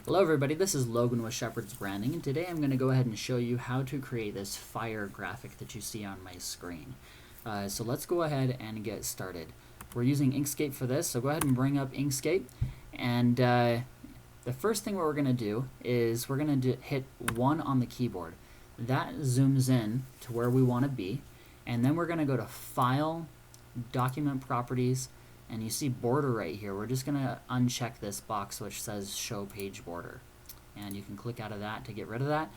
Hello everybody, this is Logan with Shepherd's Branding, and today I'm going to go ahead and show you how to create this fire graphic that you see on my screen. So let's go ahead and get started. We're using Inkscape for this, so go ahead and bring up Inkscape. And the first thing what we're going to do is we're going to hit 1 on the keyboard. That zooms in to where we want to be, and then we're going to go to File, Document Properties, and you see border right here. We're just going to uncheck this box which says show page border, and you can click out of that to get rid of that.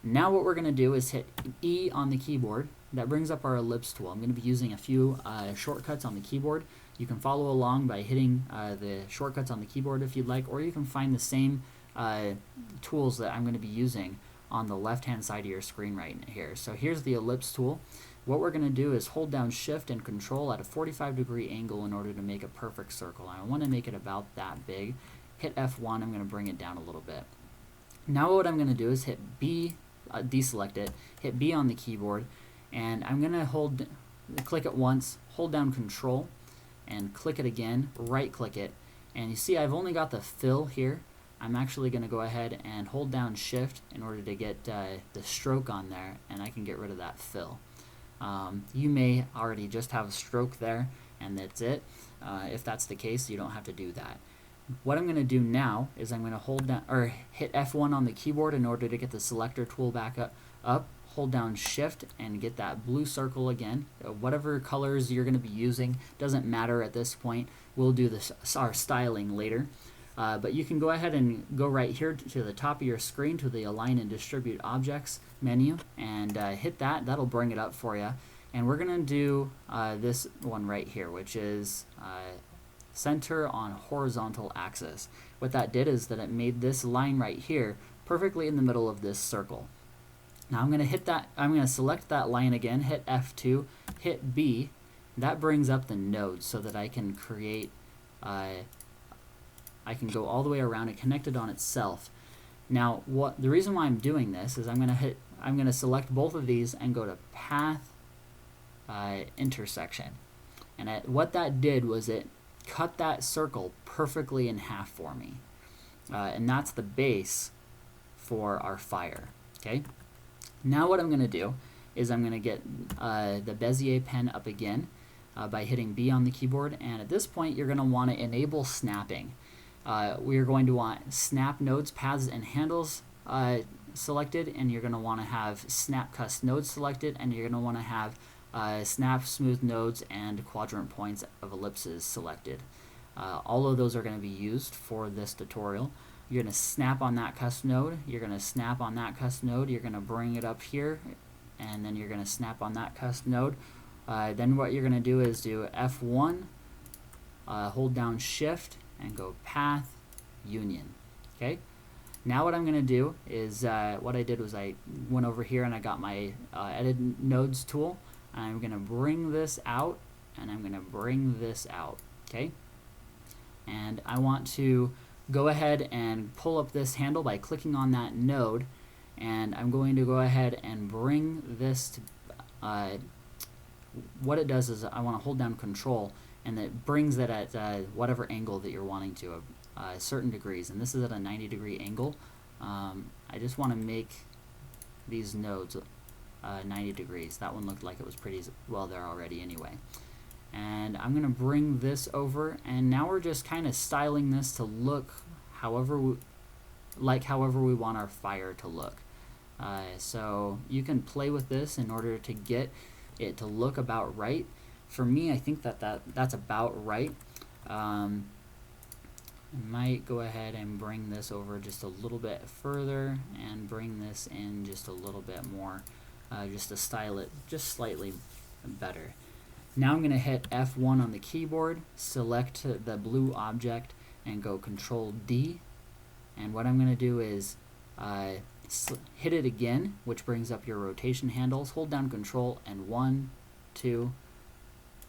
Now what we're going to do is hit E on the keyboard. That brings up our Ellipse Tool. I'm going to be using a few shortcuts on the keyboard. You can follow along by hitting the shortcuts on the keyboard if you'd like, or you can find the same tools that I'm going to be using on the left hand side of your screen right here. So here's the Ellipse Tool. What we're going to do is hold down Shift and Control at a 45-degree angle in order to make a perfect circle. I want to make it about that big. Hit F1, I'm going to bring it down a little bit. Now what I'm going to do is hit B, deselect it, hit B on the keyboard, and I'm going to click it once, hold down Control, and click it again, right click it, and you see I've only got the fill here. I'm actually going to go ahead and hold down Shift in order to get the stroke on there, and I can get rid of that fill. You may already just have a stroke there and that's it. If that's the case, you don't have to do that. What I'm going to do now is I'm going to hold down or hit F1 on the keyboard in order to get the selector tool back up. Hold down Shift and get that blue circle again. Whatever colors you're going to be using doesn't matter at this point. We'll do our styling later. But you can go ahead and go right here to the top of your screen to the Align and Distribute Objects menu and hit that. That'll bring it up for you. And we're going to do this one right here, which is Center on Horizontal Axis. What that did is that it made this line right here perfectly in the middle of this circle. Now I'm going to hit that. I'm going to select that line again, hit F2, hit B. That brings up the nodes so that I can create I can go all the way around and connect it on itself. Now, the reason why I'm doing this is I'm going to select both of these and go to Path Intersection. And what that did was it cut that circle perfectly in half for me. And that's the base for our fire. Okay. Now what I'm going to do is I'm going to get the Bezier pen up again by hitting B on the keyboard. And at this point, you're going to want to enable snapping. We are going to want snap nodes, paths, and handles selected, and you're going to want to have snap cust nodes selected, and you're going to want to have snap smooth nodes and quadrant points of ellipses selected. All of those are going to be used for this tutorial. You're going to snap on that cust node, you're going to snap on that cust node, you're going to bring it up here, and then you're going to snap on that cust node. Then what you're going to do is do F1, hold down Shift, and go Path Union. Okay. Now what I'm going to do is what I did was I went over here and I got my Edit Nodes tool. And I'm going to bring this out, and I'm going to bring this out. Okay. And I want to go ahead and pull up this handle by clicking on that node, and I'm going to go ahead and bring this to. What it does is I want to hold down Control, and it brings that at whatever angle that you're wanting to, certain degrees. And this is at a 90-degree angle. I just want to make these nodes 90 degrees. That one looked like it was pretty well there already anyway. And I'm going to bring this over, and now we're just kind of styling this to look however we want our fire to look. So you can play with this in order to get it to look about right. For me, I think that's about right. I might go ahead and bring this over just a little bit further and bring this in just a little bit more, just to style it just slightly better. Now I'm going to hit F1 on the keyboard, select the blue object, and go Control D. And what I'm going to do is hit it again, which brings up your rotation handles. Hold down Control and 1, 2.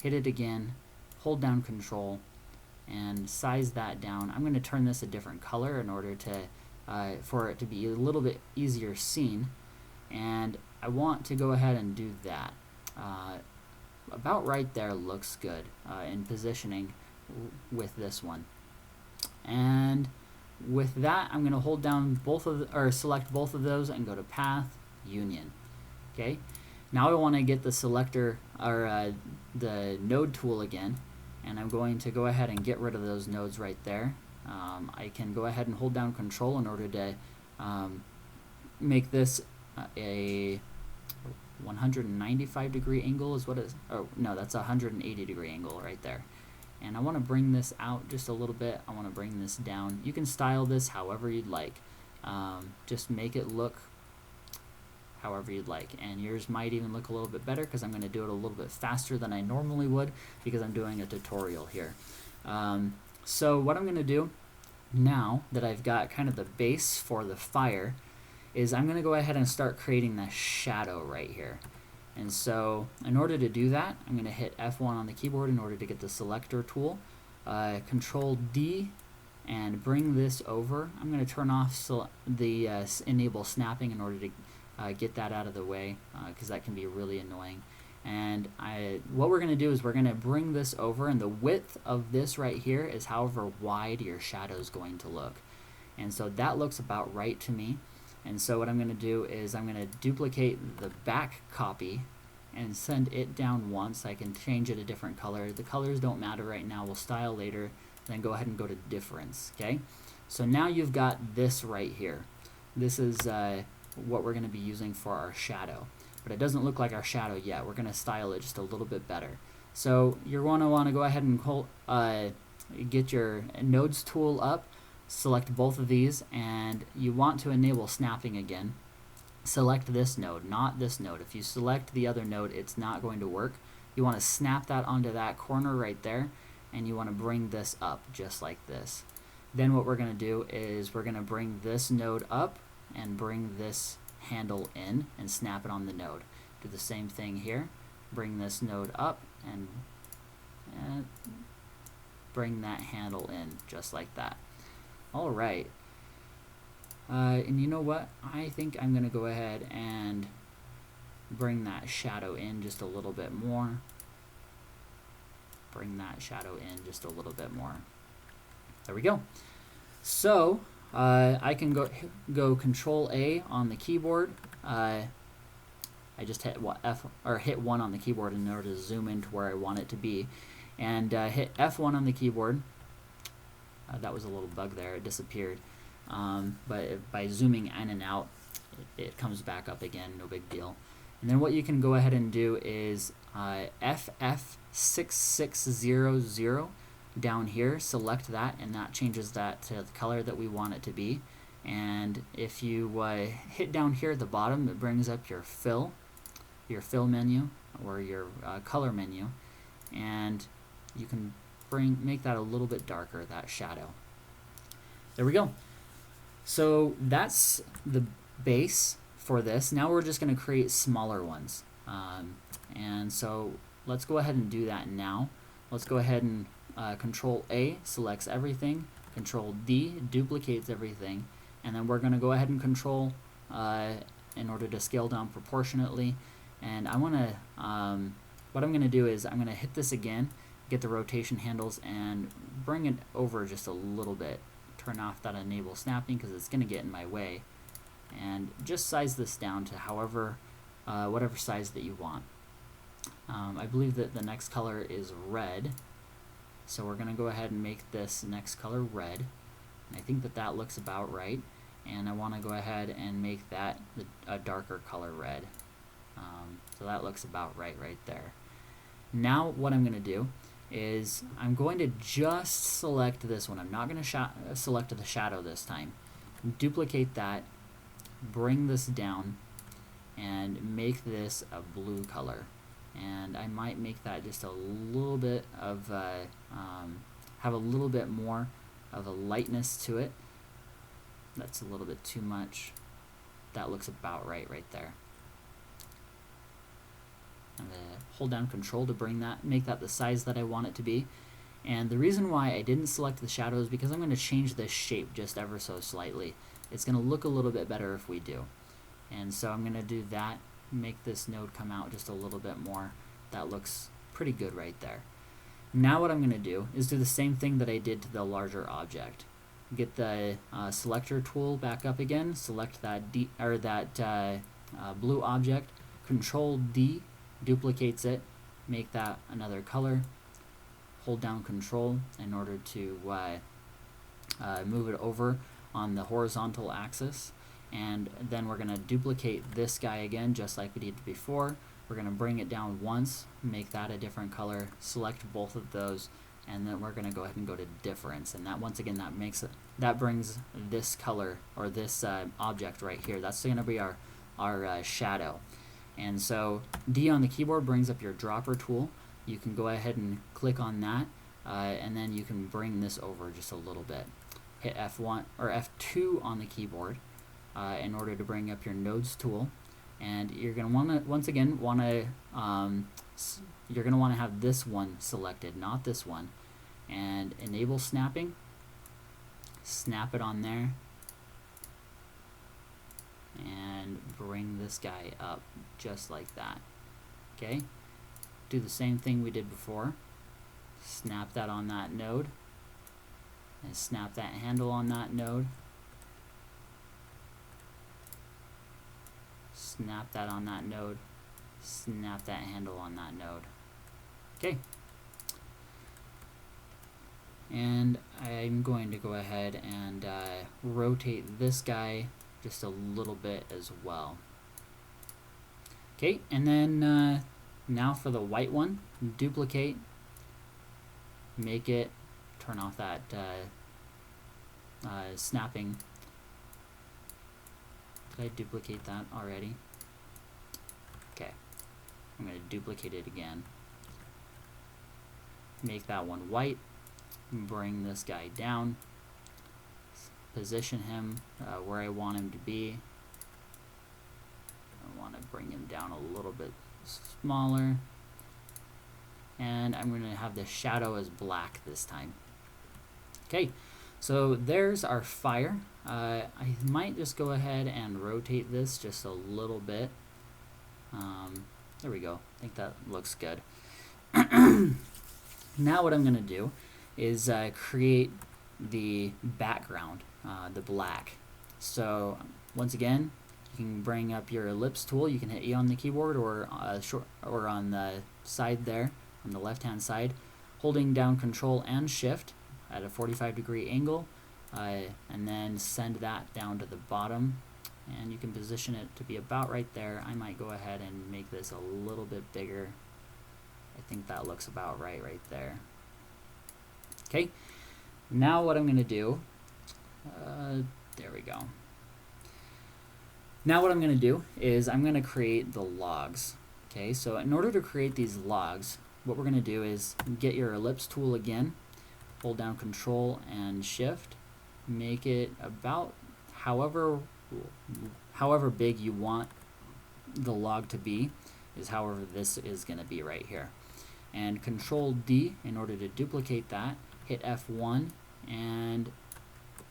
Hit it again, hold down Control, and size that down. I'm going to turn this a different color in order to for it to be a little bit easier seen, and I want to go ahead and do that. About right there looks good in positioning with this one. And with that, I'm going to hold down both of or select both of those and go to Path, Union. Okay. Now I want to get the selector or the node tool again, and I'm going to go ahead and get rid of those nodes right there. I can go ahead and hold down Control in order to make this a 195 degree angle is what it is. Oh no, that's a 180 degree angle right there. And I want to bring this out just a little bit. I want to bring this down. You can style this however you'd like. Just make it look however you'd like. And yours might even look a little bit better because I'm going to do it a little bit faster than I normally would because I'm doing a tutorial here. So what I'm going to do now that I've got kind of the base for the fire is I'm going to go ahead and start creating that shadow right here. And so in order to do that, I'm going to hit F1 on the keyboard in order to get the selector tool. Control D and bring this over. I'm going to turn off the enable snapping in order to get that out of the way because that can be really annoying. And what we're going to do is we're going to bring this over, and the width of this right here is however wide your shadow is going to look. And so that looks about right to me. And so what I'm going to do is I'm going to duplicate the back copy and send it down once. I can change it a different color. The colors don't matter right now. We'll style later. Then go ahead and go to difference. Okay. So now you've got this right here. This is what we're going to be using for our shadow. But it doesn't look like our shadow yet. We're going to style it just a little bit better. So you're going to want to go ahead and get your nodes tool up. Select both of these, and you want to enable snapping again. Select this node, not this node. If you select the other node, it's not going to work. You want to snap that onto that corner right there, and you want to bring this up just like this. Then what we're going to do is we're going to bring this node up and bring this handle in and snap it on the node. Do the same thing here. Bring this node up and bring that handle in just like that. Alright, and you know what? I think I'm going to go ahead and bring that shadow in just a little bit more. Bring that shadow in just a little bit more. There we go. So, I can go Control A on the keyboard. I just hit hit 1 on the keyboard in order to zoom into where I want it to be. And hit F1 on the keyboard. That was a little bug there, it disappeared. But by zooming in and out, it comes back up again, no big deal. And then what you can go ahead and do is FF6600 down here, select that, and that changes that to the color that we want it to be. And if you hit down here at the bottom, it brings up your fill menu, or your color menu, and you can make that a little bit darker, that shadow. There we go. So that's the base for this. Now we're just going to create smaller ones. And so let's go ahead and do that now. Let's go ahead and Control A selects everything, Control D duplicates everything, and then we're going to go ahead and Control in order to scale down proportionately. And I want to, what I'm going to do is I'm going to hit this again, get the rotation handles, and bring it over just a little bit. Turn off that enable snapping because it's going to get in my way. And just size this down to whatever size that you want. I believe that the next color is red. So we're going to go ahead and make this next color red. And I think that that looks about right. And I want to go ahead and make that a darker color red. So that looks about right there. Now what I'm going to do is I'm going to just select this one. I'm not going to select the shadow this time. Duplicate that, bring this down, and make this a blue color. And I might make that just a little bit of have a little bit more of a lightness to it. That's a little bit too much. That looks about right there. I'm going to hold down Control to make that the size that I want it to be. And the reason why I didn't select the shadow is because I'm going to change this shape just ever so slightly. It's going to look a little bit better if we do. And so I'm going to do that, make this node come out just a little bit more. That looks pretty good right there. Now what I'm going to do is do the same thing that I did to the larger object. get the selector tool back up again, select that blue object, Control D duplicates it, make that another color, hold down Control in order to move it over on the horizontal axis, and then we're going to duplicate this guy again just like we did before. We're going to bring it down once, make that a different color, select both of those, and then we're going to go ahead and go to difference, and that once again that brings this color or this object right here. That's going to be our shadow. And so D on the keyboard brings up your dropper tool. You can go ahead and click on that, and then you can bring this over just a little bit. Hit F1 or F2 on the keyboard in order to bring up your nodes tool, and you're going to want to you're going to want to have this one selected, not this one, and enable snapping. Snap it on there and bring this guy up just like that. Okay, do the same thing we did before. Snap that on that node and snap that handle on that node. Snap that on that node, snap that handle on that node. Okay, and I'm going to go ahead and rotate this guy just a little bit as well. Okay, and then now for the white one, duplicate, make it, turn off that snapping. Did I duplicate that already? Okay, I'm going to duplicate it again. Make that one white, bring this guy down, position him where I want him to be. I want to bring him down a little bit smaller, and I'm going to have the shadow as black this time. Okay, so there's our fire. I might just go ahead and rotate this just a little bit. There we go. I think that looks good. Now what I'm going to do is create the background, the black. So once again, you can bring up your ellipse tool. You can hit E on the keyboard or on the side there, on the left-hand side, holding down Control and Shift at a 45-degree angle, and then send that down to the bottom, and you can position it to be about right there. I might go ahead and make this a little bit bigger. I think that looks about right there. Okay, now what I'm going to do, there we go. Now what I'm going to do is I'm going to create the logs. Okay, so in order to create these logs, what we're going to do is get your ellipse tool again, hold down Control and Shift, make it about however big you want the log to be, is however this is going to be right here. And Control D in order to duplicate that, hit F1, and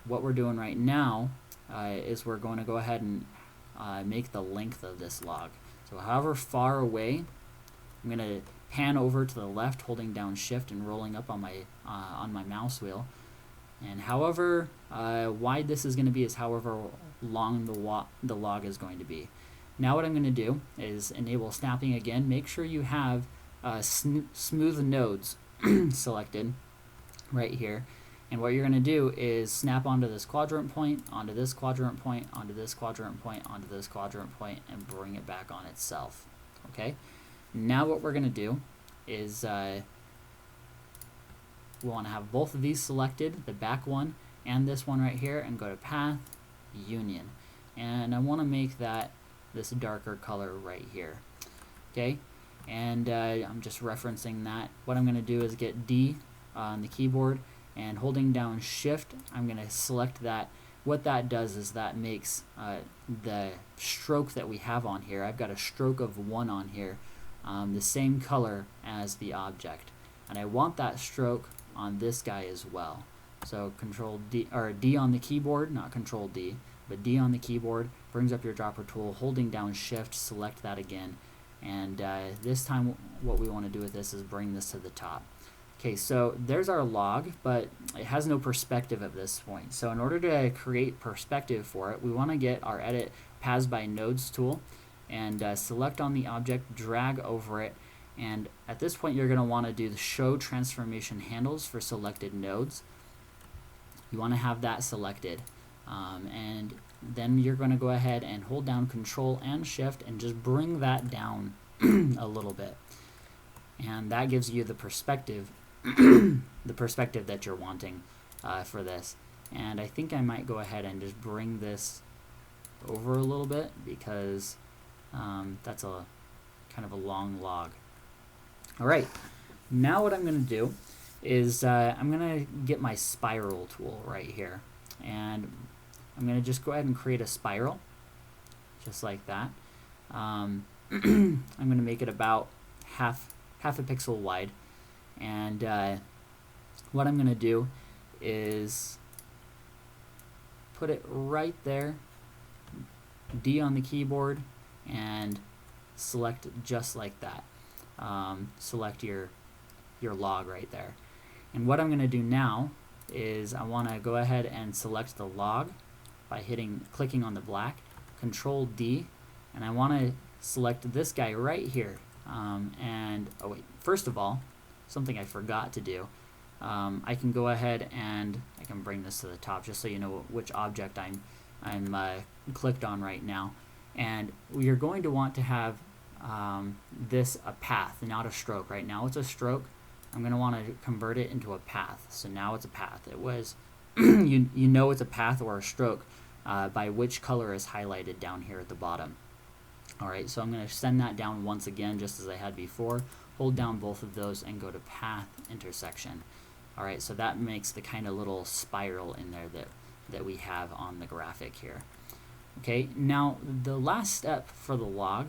what we're doing right now is we're going to go ahead and make the length of this log. So however far away, I'm going to pan over to the left, holding down Shift and rolling up on my mouse wheel. And however wide this is going to be is however long the log is going to be. Now what I'm going to do is enable snapping again. Make sure you have smooth nodes selected right here. And what you're going to do is snap onto this quadrant point, onto this quadrant point, onto this quadrant point, onto this quadrant point, and bring it back on itself. Okay? Now what we're going to do is we want to have both of these selected, the back one and this one right here, and go to Path, Union. And I want to make that this darker color right here. Okay? And I'm just referencing that. What I'm going to do is get D on the keyboard, and holding down Shift, I'm going to select that. What that does is that makes the stroke that we have on here, I've got a stroke of 1 on here, the same color as the object. And I want that stroke on this guy as well. So Control D, or D on the keyboard, not Control D, but D on the keyboard, brings up your dropper tool, holding down Shift, select that again. And this time what we want to do with this is bring this to the top. Okay, so there's our log, but it has no perspective at this point. So in order to create perspective for it, we want to get our Edit Paths by Nodes tool and select on the object, drag over it, and at this point you're going to want to do the Show Transformation Handles for selected nodes. You want to have that selected, and then you're going to go ahead and hold down Control and Shift and just bring that down a little bit, and that gives you the perspective the perspective that you're wanting for this. And I think I might go ahead and just bring this over a little bit because that's a kind of a long log. Alright, now what I'm going to do is I'm going to get my spiral tool right here, and I'm going to just go ahead and create a spiral just like that. I'm going to make it about half a pixel wide, and what I'm going to do is put it right there, D on the keyboard, and select just like that. Select your log right there. And what I'm going to do now is I want to go ahead and select the log by clicking on the black, Control D, and I want to select this guy right here. And oh wait, first of all, something I forgot to do. I can go ahead and I can bring this to the top just so you know which object I'm clicked on right now. And we are going to want to have this a path, not a stroke. Right now it's a stroke. I'm going to want to convert it into a path. So now it's a path. It was you know it's a path or a stroke by which color is highlighted down here at the bottom. Alright, so I'm going to send that down once again just as I had before. Hold down both of those and go to Path Intersection. Alright, so that makes the kind of little spiral in there that we have on the graphic here. Okay, now the last step for the log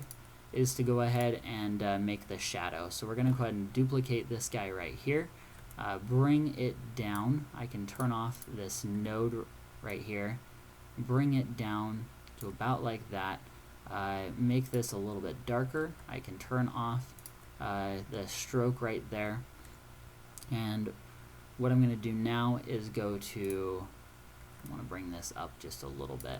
is to go ahead and make the shadow. So we're going to go ahead and duplicate this guy right here. Bring it down. I can turn off this node right here. Bring it down to about like that. Make this a little bit darker. I can turn off the stroke right there. And what I'm going to do now is go to, I want to bring this up just a little bit.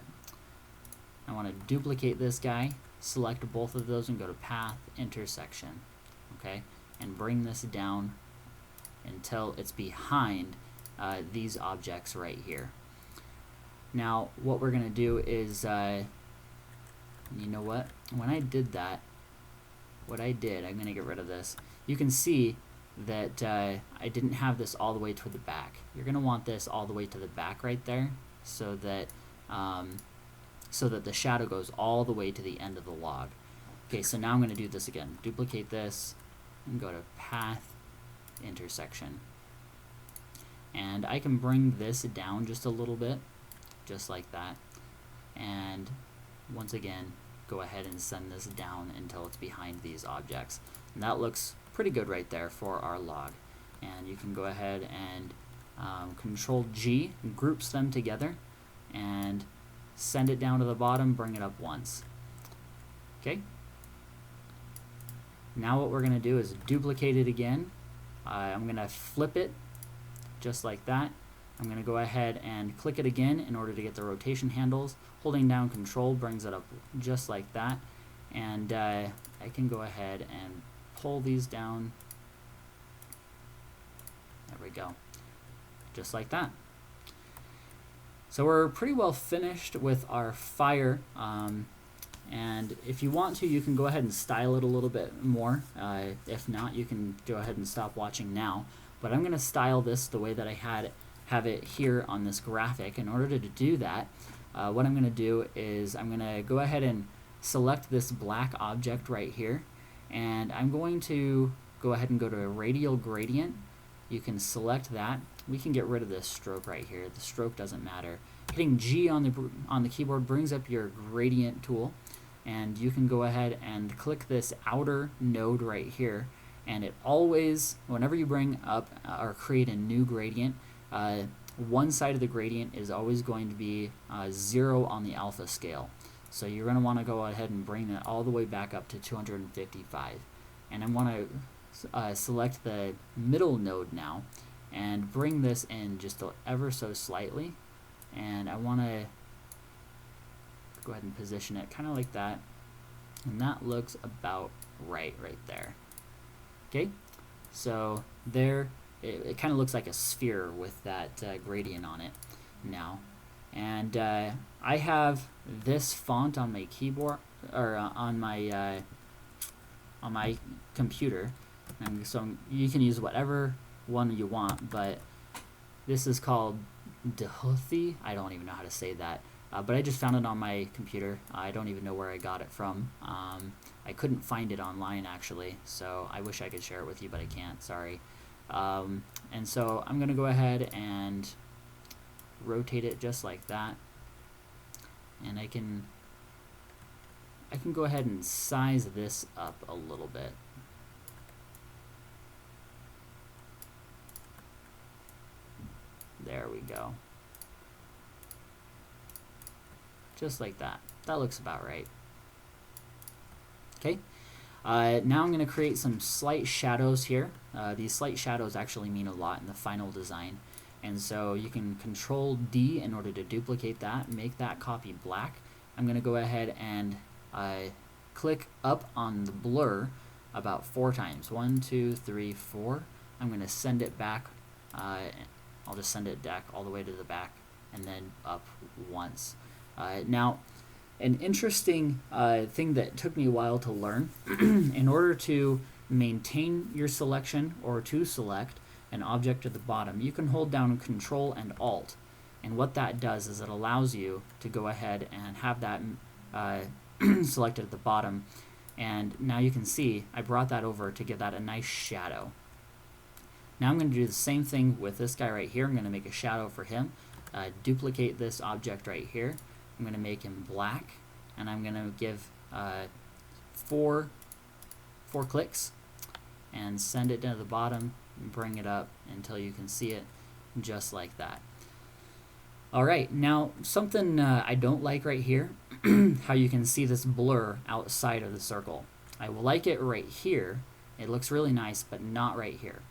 I want to duplicate this guy, select both of those and go to Path Intersection. Okay, and bring this down until it's behind these objects right here. Now what we're going to do is you know what? When I did that, I'm going to get rid of this. You can see that I didn't have this all the way to the back. You're going to want this all the way to the back right there so that the shadow goes all the way to the end of the log. Okay, so now I'm going to do this again. Duplicate this and go to Path Intersection. And I can bring this down just a little bit, just like that. And once again, go ahead and send this down until it's behind these objects. And that looks pretty good right there for our log. And you can go ahead and Control G groups them together and send it down to the bottom, bring it up once. Okay? Now what we're going to do is duplicate it again. I'm going to flip it just like that. I'm going to go ahead and click it again in order to get the rotation handles. Holding down Control brings it up just like that. And I can go ahead and pull these down. There we go. Just like that. So we're pretty well finished with our fire. And if you want to, you can go ahead and style it a little bit more. If not, you can go ahead and stop watching now. But I'm going to style this the way that I have it here on this graphic. In order to do that, what I'm going to do is I'm going to go ahead and select this black object right here, and I'm going to go ahead and go to a Radial Gradient. You can select that. We can get rid of this stroke right here. The stroke doesn't matter. Hitting G on the keyboard brings up your gradient tool, and you can go ahead and click this outer node right here, and it always, whenever you bring up or create a new gradient, one side of the gradient is always going to be 0 on the alpha scale. So you're going to want to go ahead and bring that all the way back up to 255. And I want to select the middle node now and bring this in just ever so slightly, and I want to go ahead and position it kind of like that, and that looks about right there. Okay, so there it kind of looks like a sphere with that gradient on it now. And I have this font on my keyboard, or on my computer, and so you can use whatever one you want, but this is called Dehothi. I don't even know how to say that, but I just found it on my computer. I don't even know where I got it from. I couldn't find it online actually, so I wish I could share it with you, but I can't, sorry. And so I'm gonna go ahead and rotate it just like that, and I can go ahead and size this up a little bit. There we go. Just like that. That looks about right. Okay. Now I'm going to create some slight shadows here. These slight shadows actually mean a lot in the final design. And so you can Control D in order to duplicate that, make that copy black. I'm going to go ahead and click up on the blur about 4 times. 1, 2, 3, 4. I'm going to send it back. I'll just send it back all the way to the back and then up once. Now, an interesting thing that took me a while to learn, in order to maintain your selection or to select an object at the bottom, you can hold down Control and Alt. And what that does is it allows you to go ahead and have that selected at the bottom. And now you can see I brought that over to give that a nice shadow. Now I'm going to do the same thing with this guy right here. I'm going to make a shadow for him. Duplicate this object right here. I'm going to make him black, and I'm going to give 4 clicks and send it down to the bottom and bring it up until you can see it just like that. Alright, now something I don't like right here, how you can see this blur outside of the circle. I will like it right here. It looks really nice, but not right here.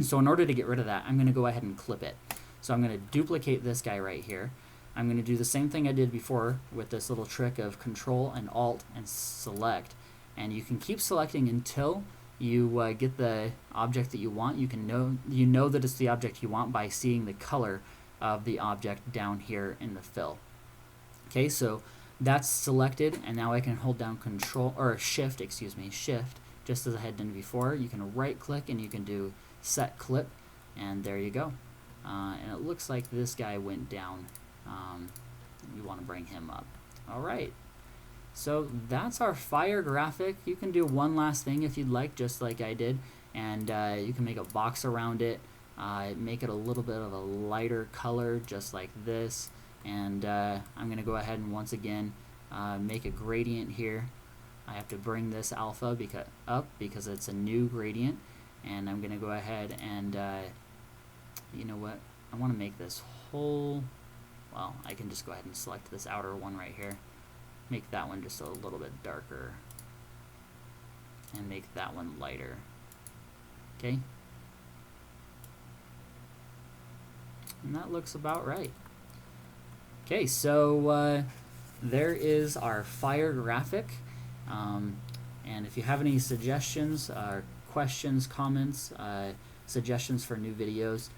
So in order to get rid of that, I'm going to go ahead and clip it. So I'm going to duplicate this guy right here. I'm going to do the same thing I did before with this little trick of Control and Alt and select. And you can keep selecting until you get the object that you want. You know that it's the object you want by seeing the color of the object down here in the fill. Okay, so that's selected, and now I can hold down Control or Shift, Shift, just as I had done before. You can right click and you can do Set Clip, and there you go. And it looks like this guy went down. We want to bring him up. Alright, so that's our fire graphic. You can do one last thing if you'd like, just like I did, and you can make a box around it, make it a little bit of a lighter color just like this, and I'm going to go ahead and once again make a gradient here. I have to bring this alpha up because it's a new gradient, and I'm going to go ahead and you know what, I want to make this whole, well, I can just go ahead and select this outer one right here, make that one just a little bit darker, and make that one lighter. Okay, and that looks about right. Okay, so there is our fire graphic. And if you have any suggestions, questions, comments, suggestions for new videos,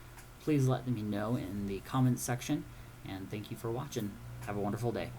please let me know in the comments section. And thank you for watching. Have a wonderful day.